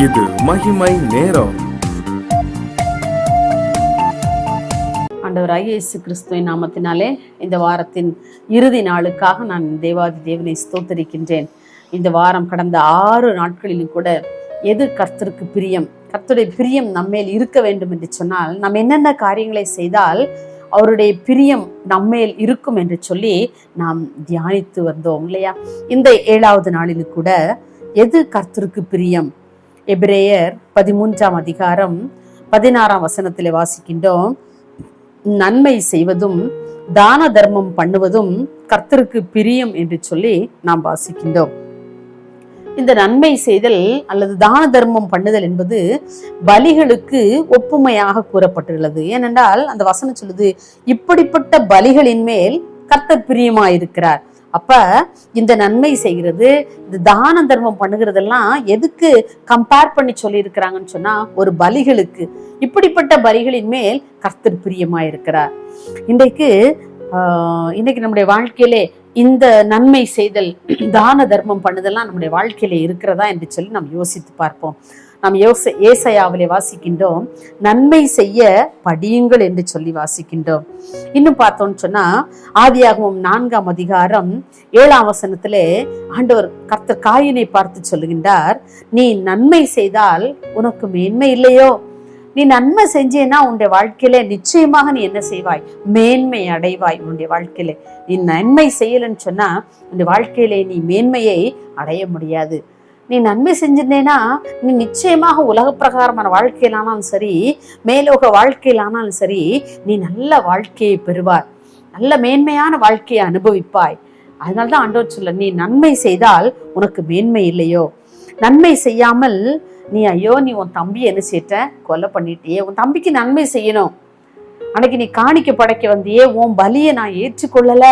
இது மகிமை நேரம். ஆண்டவராகிய இயேசு கிறிஸ்துவின் நாமத்தினாலே இந்த வாரத்தின் இறுதி நாளுக்காக நான் தேவாதி தேவனை ஸ்தோத்தரிக்கின்றேன். இந்த வாரம் கடந்த 6 நாட்களிலும் கூட எது கர்த்தருக்கு பிரியம், கர்த்தருடைய பிரியம் நம்மேல் இருக்க வேண்டும் என்று சொன்னால் நாம் என்னென்ன காரியங்களை செய்தால் அவருடைய பிரியம் நம்மேல் இருக்கும் என்று சொல்லி நாம் தியானித்து வந்தோம் இல்லையா? இந்த 7வது நாளில் கூட எது கர்த்தருக்கு பிரியம், எபிரேயர் 13ஆம் அதிகாரம் 16ஆம் வசனத்திலே வாசிக்கின்றோம். நன்மை செய்வதும் தான தர்மம் பண்ணுவதும் கர்த்தருக்கு பிரியம் என்று சொல்லி நாம் வாசிக்கின்றோம். இந்த நன்மை செய்தல் அல்லது தான தர்மம் பண்ணுதல் என்பது பலிகளுக்கு ஒப்புமையாக கூறப்பட்டுள்ளது. ஏனென்றால் அந்த வசனம் சொல்லுது, இப்படிப்பட்ட பலிகளின் மேல் கர்த்தர் பிரியமாயிருக்கிறார். அப்ப இந்த நன்மை செய்கிறது, இந்த தான தர்மம் பண்ணுகிறதெல்லாம் எதுக்கு கம்பேர் பண்ணி சொல்லி இருக்கிறாங்கன்னு சொன்னா, ஒரு பலிகளுக்கு. இப்படிப்பட்ட பலிகளின் மேல் கர்த்தர் பிரியமாயிருக்கிறார். இன்னைக்கு நம்முடைய வாழ்க்கையிலே இந்த நன்மை செய்தல், தான தர்மம் பண்ணுதெல்லாம் நம்முடைய வாழ்க்கையில இருக்கிறதா என்று சொல்லி நாம் யோசித்து பார்ப்போம். நாம் ஏசாயாவிலே வாசிக்கின்றோம், நன்மை செய்ய படியுங்கள் என்று சொல்லி வாசிக்கின்றோம். இன்னும் பார்த்தோம்னு சொன்னா, ஆதியாகமம் 4ஆம் அதிகாரம் 7ஆம் வசனத்திலே ஆண்டவர் கர்த்தர் காயினை பார்த்து சொல்லுகின்றார், நீ நன்மை செய்தால் உனக்கு மேன்மை இல்லையோ? நீ நன்மை செஞ்சேன்னா உன்னுடைய வாழ்க்கையில நிச்சயமாக நீ என்ன செய்வாய்? மேன்மை அடைவாய். உன்னுடைய வாழ்க்கையில நீ நன்மை செய்யலன்னு சொன்னா உன்னுடைய வாழ்க்கையில நீ மேன்மையை அடைய முடியாது. நீ நன்மை செஞ்சிருந்தேன்னா நீ நிச்சயமாக உலக பிரகாரமான வாழ்க்கையிலானாலும் சரி, மேலோக வாழ்க்கையிலானாலும் சரி, நீ நல்ல வாழ்க்கையை பெறுவாய், நல்ல மேன்மையான வாழ்க்கையை அனுபவிப்பாய். அதனால்தான் ஆண்டவர் சொல்ல, நீ நன்மை செய்தால் உனக்கு மேன்மை இல்லையோ? நன்மை செய்யாமல் நீ நீ உன் தம்பி என்ன செய்ய கொலை பண்ணிட்டியே, உன் தம்பிக்கு நன்மை செய்யணும், அன்னைக்கு நீ காணிக்க படைக்க வந்தியே, உன் பலியை நான் ஏற்றுக்கொள்ளல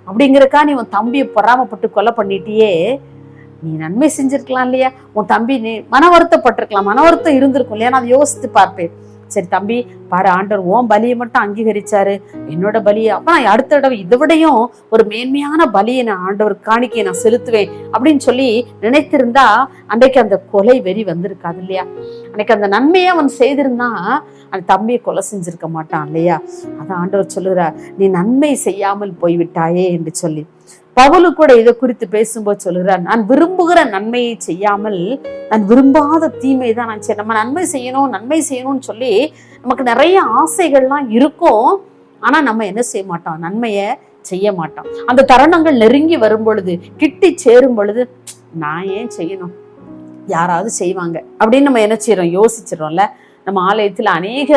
அப்படிங்கிறக்கா நீ உன் தம்பியை பொறாமப்பட்டு கொலை பண்ணிட்டியே, நீ நன்மை செஞ்சிருக்கலாம் இல்லையா? உன் தம்பி நீ மன வருத்தப்பட்டிருக்கலாம், மன வருத்தம் இருந்திருக்கும் இல்லையா? நான் அதை யோசித்து பார்ப்பேன். சரி தம்பி பாரு, ஆண்டவர் உன் பலியை மட்டும் அங்கீகரிச்சாரு, என்னோட பலியை அப்ப நான் அடுத்த தடவை இதை விடையும் ஒரு மேன்மையான பலியை நான் ஆண்டவர் காணிக்கையை நான் செலுத்துவேன் அப்படின்னு சொல்லி நினைத்திருந்தா அன்றைக்கு அந்த கொலை வெறி வந்திருக்காது இல்லையா? அன்னைக்கு அந்த நன்மையை அவன் செய்திருந்தா அந்த தம்பியை கொலை செஞ்சிருக்க மாட்டான் இல்லையா? அதான் ஆண்டவர் சொல்லுறார், நீ நன்மை செய்யாமல் போய்விட்டாயே என்று சொல்லி. பவுலு கூட இதை குறித்து பேசும்போது சொல்லுறார், நான் விரும்புகிற நன்மையை செய்யாமல் நான் விரும்பாத தீமை தான் நான் செய்ய. நம்ம நன்மை செய்யணும் நன்மை செய்யணும்னு சொல்லி நமக்கு நிறைய ஆசைகள்லாம் இருக்கும், ஆனா நம்ம என்ன செய்ய மாட்டோம்? நன்மையை செய்ய மாட்டோம். அந்த தருணங்கள் நெருங்கி வரும் பொழுது, கிட்டி சேரும் பொழுது, நான் ஏன் செய்யணும், யாராவது செய்வாங்க அப்படின்னு நம்ம என்ன செய்யறோம்? யோசிச்சிடறோம்ல. நம்ம ஆலயத்தில் அநேக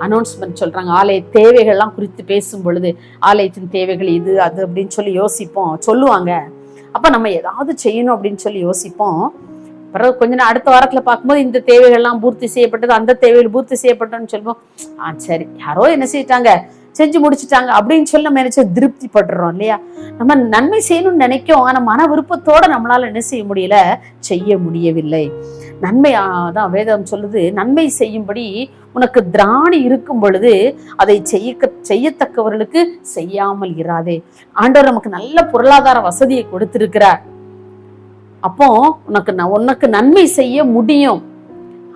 அனௌன்ஸ்மெண்ட் சொல்றாங்க, ஆலய தேவைகள்லாம் குறித்து பேசும் பொழுது ஆலயத்தின் தேவைகள் இது அது அப்படின்னு சொல்லி யோசிப்போம், சொல்லுவாங்க. அப்ப நம்ம ஏதாவது செய்யணும் அப்படின்னு சொல்லி யோசிப்போம். பிறகு கொஞ்ச நாள் அடுத்த வாரத்துல பார்க்கும்போது இந்த தேவைகள்லாம் பூர்த்தி செய்யப்பட்டது, அந்த தேவைகள் பூர்த்தி செய்யப்பட்டதுன்னு சொல்லுவோம். சரி யாரோ என்ன செய்யிட்டாங்க, செஞ்சு முடிச்சுட்டாங்க அப்படின்னு சொல்லி நம்ம நினைச்ச திருப்தி படுறோம் இல்லையா? நம்ம நன்மை செய்யணும்னு நினைக்கும், ஆனா மன விருப்பத்தோட நம்மளால என்ன செய்ய முடியல, செய்ய முடியவில்லை. நன்மை தான் வேதம் சொல்லுது, நன்மை செய்யும்படி உனக்கு திராணி இருக்கும் பொழுது அதை செய்யத்தக்கவர்களுக்கு செய்யாமல் இராதே. ஆண்டவர் நமக்கு நல்ல பொருளாதார வசதியை கொடுத்திருக்கிறார். அப்போ உனக்கு நன்மை செய்ய முடியும்.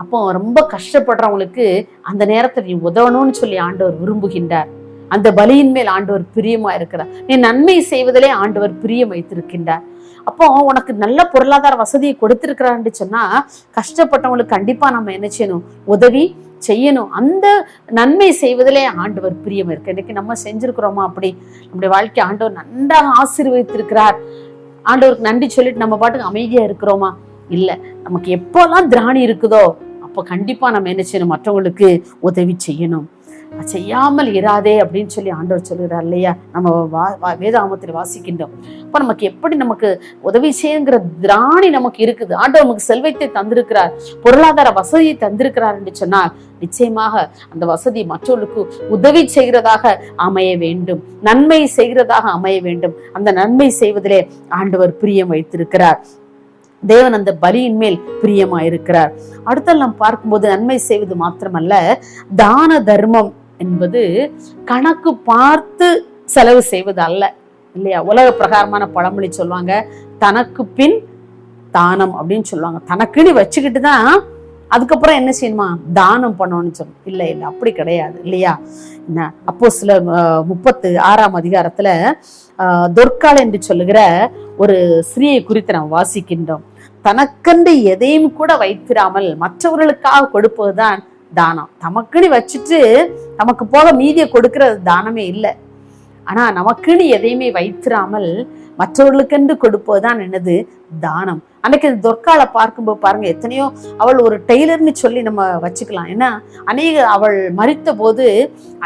அப்போ ரொம்ப கஷ்டப்படுறவங்களுக்கு அந்த நேரத்தில் நீ உதவணும்னு சொல்லி ஆண்டவர் விரும்புகின்றார். அந்த பலியின் மேல் ஆண்டவர் பிரியமா இருக்கிறார். நீ நன்மை செய்வதிலே ஆண்டவர் பிரியம் வைத்திருக்கின்றார். அப்போ உனக்கு நல்ல பொருளாதார வசதியை கொடுத்திருக்கிறான்னு சொன்னா கஷ்டப்பட்டவங்களுக்கு கண்டிப்பா நம்ம என்ன செய்யணும்? உதவி செய்யணும். அந்த நன்மை செய்வதிலே ஆண்டவர் பிரியம் இருக்கு. இன்னைக்கு நம்ம செஞ்சிருக்கிறோமா? அப்படி நம்முடைய வாழ்க்கை ஆண்டவர் நன்றாக ஆசீர்வதித்திருக்கிறார். ஆண்டவருக்கு நன்றி சொல்லிட்டு நம்ம பாட்டுக்கு அமைதியா இருக்கிறோமா? இல்ல. நமக்கு எப்போல்லாம் திராணி இருக்குதோ அப்போ கண்டிப்பா நம்ம என்ன செய்யணும்? மற்றவங்களுக்கு உதவி செய்யணும். செய்யாமல் இராதே அப்படின்னு சொல்லி ஆண்டவர் சொல்லுகிறார் இல்லையா? நம்ம வேதாகமத்தில் வாசிக்கின்றோம். அப்ப நமக்கு உதவி செய்யுங்கிற திராணி நமக்கு இருக்குது. ஆண்டவர் நமக்கு செல்வத்தை தந்திருக்கிறார், பொருளாதார வசதியை தந்திருக்கிறார் என்று சொன்னால் நிச்சயமாக அந்த வசதி மற்றவர்களுக்கு உதவி செய்கிறதாக அமைய வேண்டும், நன்மை செய்கிறதாக அமைய வேண்டும். அந்த நன்மை செய்வதிலே ஆண்டவர் பிரியம் வைத்திருக்கிறார். தேவன் அந்த பலியின் மேல் பிரியமாயிருக்கிறார். அடுத்த நாம் பார்க்கும்போது நன்மை செய்வது மாத்திரமல்ல, தான தர்மம் என்பது கணக்கு பார்த்து செலவு செய்வது அல்ல இல்லையா? உலக பிரகாரமான பழமொழி சொல்லுவாங்க, தனக்கு பின் தானம் அப்படின்னு சொல்லுவாங்க. தனக்குன்னு வச்சுக்கிட்டு தான் அதுக்கப்புறம் என்ன செய்யணுமா, தானம் பண்ணணும்னு சொன்னோம். இல்லை இல்லை, அப்படி கிடையாது இல்லையா. என்ன அப்போஸ்தலர் 36ஆம் அதிகாரத்துல தொர்க்காள் என்று சொல்லுகிற ஒரு ஸ்திரீயை குறித்து நாம் வாசிக்கின்றோம். தனக்கென்று எதையும் கூட வைத்திராமல் மற்றவர்களுக்காக கொடுப்பதுதான் தானம். தமக்குன்னு வச்சுட்டு நமக்கு போக மீதியை கொடுக்கறது தானமே இல்லை. ஆனா நமக்குன்னு எதையுமே வைத்திராமல் மற்றவர்களுக்கென்று கொடுப்பதுதான் என்னது, தானம். அன்னைக்கு தொர்க்காளை பார்க்கும்போது பாருங்க, எத்தனையோ அவள் ஒரு டெய்லர்னு சொல்லி நம்ம வச்சுக்கலாம். ஏன்னா அவள் மரித்த போது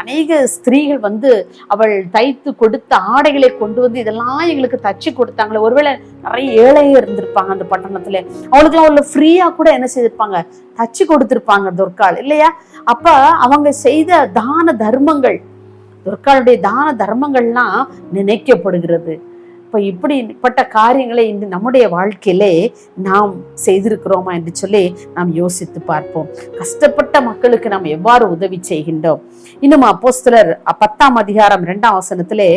அநேக ஸ்திரீகள் வந்து அவள் தைத்து கொடுத்த ஆடைகளை கொண்டு வந்து இதெல்லாம் எங்களுக்கு தச்சு கொடுத்தாங்களே. ஒருவேளை நிறைய ஏழையே இருந்திருப்பாங்க அந்த பட்டணத்துல, அவளுக்குலாம் அவளை ஃப்ரீயா கூட என்ன செய்திருப்பாங்க, தச்சு கொடுத்திருப்பாங்க தொர்க்காள் இல்லையா. அப்ப அவங்க செய்த தான தர்மங்கள், தொர்க்காளுடைய தான தர்மங்கள்லாம் நினைக்கப்படுகிறது. இப்போ இப்படிப்பட்ட காரியங்களை இன்று நம்முடைய வாழ்க்கையிலே நாம் செய்திருக்கிறோமா என்று சொல்லி நாம் யோசித்து பார்ப்போம். கஷ்டப்பட்ட மக்களுக்கு நாம் எவ்வாறு உதவி செய்கின்றோம். இன்னும் அப்போஸ்தலர் 10ஆம் அதிகாரம் 2ஆம் வசனத்திலே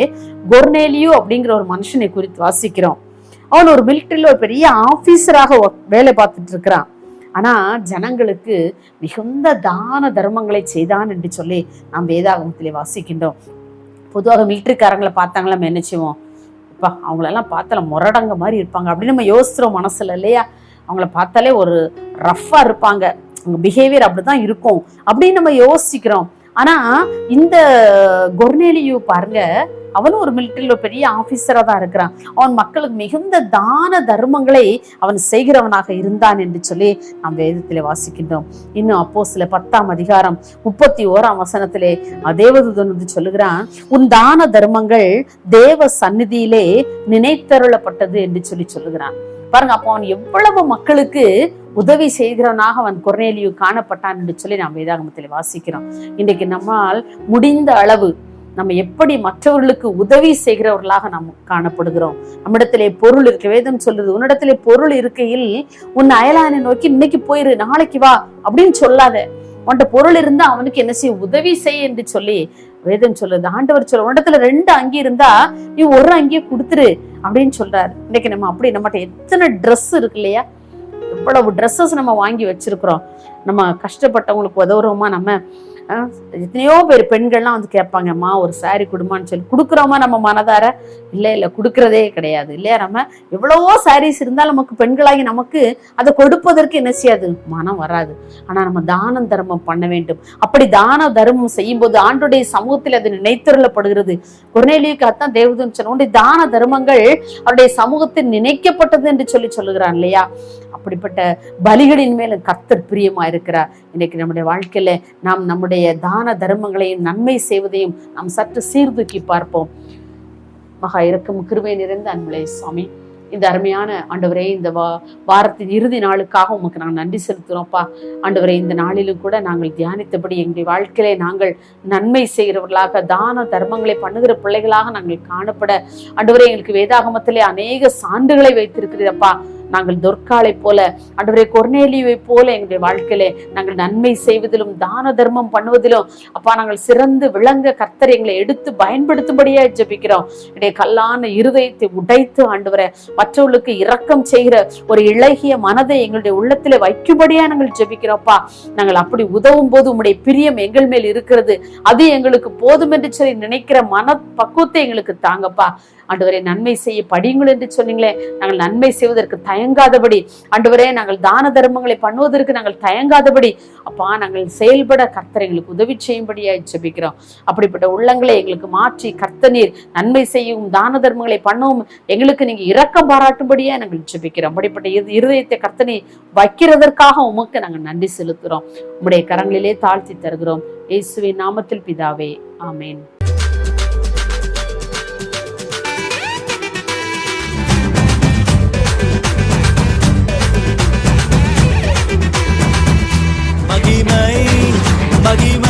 கொர்நேலியு அப்படிங்கிற ஒரு மனுஷனை குறித்து வாசிக்கிறோம். அவன் ஒரு மிலிட்டரியில ஒரு பெரிய ஆபீசராக வேலை பார்த்துட்டு இருக்கிறான். ஆனா ஜனங்களுக்கு மிகுந்த தான தர்மங்களை செய்தான் என்று சொல்லி நாம் வேதாகமத்திலே வாசிக்கின்றோம். பொதுவாக மிலிட்டரிக்காரங்களை பார்த்தாங்களா நம்ம என்ன செய்வோம், அவங்களெல்லாம் பார்த்தால முரடங்க மாதிரி இருப்பாங்க அப்படின்னு நம்ம யோசிக்கிறோம் மனசுல இல்லையா. அவங்கள பார்த்தாலே ஒரு ரஃபா இருப்பாங்க, அவங்க பிஹேவியர் அப்படிதான் இருக்கும் அப்படின்னு நம்ம யோசிக்கிறோம். ஆனா இந்த கொர்நேலியு பாருங்க, அவனும் ஒரு மிலிட்டரியில பெரிய ஆபீசரா தான் இருக்கிறான். அவன் மக்களுக்கு மிகுந்த தான தர்மங்களை அவன் செய்கிறவனாக இருந்தான் என்று சொல்லி நாம் வேதத்திலே வாசிக்கின்றோம். இன்னும் அப்போஸ்தலர் 10ஆம் அதிகாரம் 31ஆம் வசனத்திலே தேவதூதன் வந்து சொல்லுகிறான், உன் தான தர்மங்கள் தேவ சந்நிதியிலே நினைத்தருளப்பட்டது என்று சொல்லி சொல்லுகிறான். பாருங்க, அப்போ அவன் எவ்வளவு மக்களுக்கு உதவி செய்கிறவனாக அவன் கொர்நேலியு காணப்பட்டான் என்று சொல்லி நாம் வேதாகமத்திலே வாசிக்கிறோம். இன்றைக்கு நம்மால் முடிந்த அளவு நம்ம எப்படி மற்றவர்களுக்கு உதவி செய்கிறவர்களாக நாம் காணப்படுகிறோம். நம்மிடத்திலே பொருள் இருக்க, வேதம் சொல்றது, உன்னிடத்திலே பொருள் இருக்கையில் உன் அயலானை நோக்கி இன்னைக்கு போயிரு நாளைக்கு வா அப்படின்னு சொல்லாத. உன்கிட்ட பொருள் இருந்தா அவனுக்கு என்ன செய்ய, உதவி செய் என்று சொல்லி வேதம் சொல்லுது. ஆண்டவர் சொல்ல, உன்னிடத்துல 2 அங்கி இருந்தா நீ ஒரு அங்கியை கொடுத்துரு அப்படின்னு சொல்றாரு. இன்னைக்கு நம்ம அப்படி நம்மகிட்ட எத்தனை ட்ரெஸ் இருக்கு இல்லையா, எவ்வளவு ட்ரெஸ்ஸஸ் நம்ம வாங்கி வச்சிருக்கிறோம். நம்ம கஷ்டப்பட்டவங்களுக்கு உதவுறோமா, நம்ம எத்தனையோ பேர் பெண்கள்லாம் வந்து கேட்பாங்கம்மா ஒரு சாரி கொடுமான்னு சொல்லி கொடுக்குறோமா நம்ம மனதார, இல்லை கொடுக்கறதே கிடையாது இல்லையா. நம்ம எவ்வளவோ சாரீஸ் இருந்தாலும் நமக்கு பெண்களாகி நமக்கு அதை கொடுப்பதற்கு என்ன செய்யாது, மனம் வராது. ஆனா நம்ம தானம் தர்மம் பண்ண வேண்டும். அப்படி தான தர்மம் செய்யும் போது ஆண்டுடைய சமூகத்தில் அது நினைத்தருளப்படுகிறது. கொர்நேலியுக்கு அதான் தேவதூதன் சொன்ன, உன்னுடைய தான தர்மங்கள் அவருடைய சமூகத்தில் நினைக்கப்பட்டது என்று சொல்லி சொல்லுகிறான் இல்லையா. அப்படிப்பட்ட பலிகளின் மேல கர்த்தர் பிரியமா இருக்கிறார். இன்னைக்கு நம்முடைய வாழ்க்கையில நாம் நம்முடைய தான தர்மங்களையும் நன்மை செய்வதையும் நாம் சற்று சீர்தூக்கி பார்ப்போம். மகா இரக்கம் கிருபை நிறைந்த அன்புலே சுவாமி, இந்த அருமையான ஆண்டவரே, இந்த வாரத்தின் இறுதி நாளுக்காக உமக்கு நாங்கள் நன்றி செலுத்துகிறோம்ப்பா. ஆண்டவரே, இந்த நாளிலும் கூட நாங்கள் தியானித்தபடி எங்களுடைய வாழ்க்கையிலே நாங்கள் நன்மை செய்கிறவர்களாக, தான தர்மங்களை பண்ணுகிற பிள்ளைகளாக நாங்கள் காணப்பட ஆண்டவரே, எங்களுக்கு வேதாகமத்திலே அநேக சான்றுகளை வைத்திருக்கிறப்பா. நாங்கள் தொர்க்காளை போல, ஆண்டவரே கொர்நேலியுவை போல எங்களுடைய வாழ்க்கையிலே நாங்கள் நன்மை செய்வதிலும் தான தர்மம் பண்ணுவதிலும் அப்பா நாங்கள் சிறந்து விளங்க கர்த்தர் எங்களை எடுத்து பயன்படுத்தும்படியா ஜெபிக்கிறோம். என்னுடைய கல்லான இருதயத்தை உடைத்து ஆண்டவரே மற்றவர்களுக்கு இரக்கம் செய்கிற ஒரு இளகிய மனதை எங்களுடைய உள்ளத்திலே வைக்கும்படியா நாங்கள் ஜெபிக்கிறோம்ப்பா. நாங்கள் அப்படி உதவும் போது உம்முடைய பிரியம் எங்கள் மேல் இருக்கிறது, அது எங்களுக்கு போதும் என்று சொல்லி நினைக்கிற மன பக்குவத்தை எங்களுக்கு தாங்கப்பா. ஆண்டவரே, நன்மை செய்ய படியுங்கள் என்று சொன்னீங்களே, நாங்கள் நன்மை செய்வதற்கு தயங்காதபடி, ஆண்டவரே நாங்கள் தான தர்மங்களை பண்ணுவதற்கு நாங்கள் தயங்காதபடி அப்பா நாங்கள் செயல்பட கர்த்தர் எங்களுக்கு உதவி செய்யும்படியா ஜெபிக்கிறோம். அப்படிப்பட்ட உள்ளங்களை எங்களுக்கு மாற்றி கர்த்தநீர் நன்மை செய்யும் தான தர்மங்களை பண்ணவும் எங்களுக்கு நீங்க இரக்கம் பாராட்டும்படியா நாங்கள் ஜெபிக்கிறோம். அப்படிப்பட்ட இருதயத்தை கர்த்தனை வைக்கிறதற்காக உமக்கு நாங்கள் நன்றி செலுத்துறோம். உம்முடைய கரங்களிலே தாழ்த்தி தருகிறோம். இயேசுவின் நாமத்தில் பிதாவே, ஆமேன். மகிமை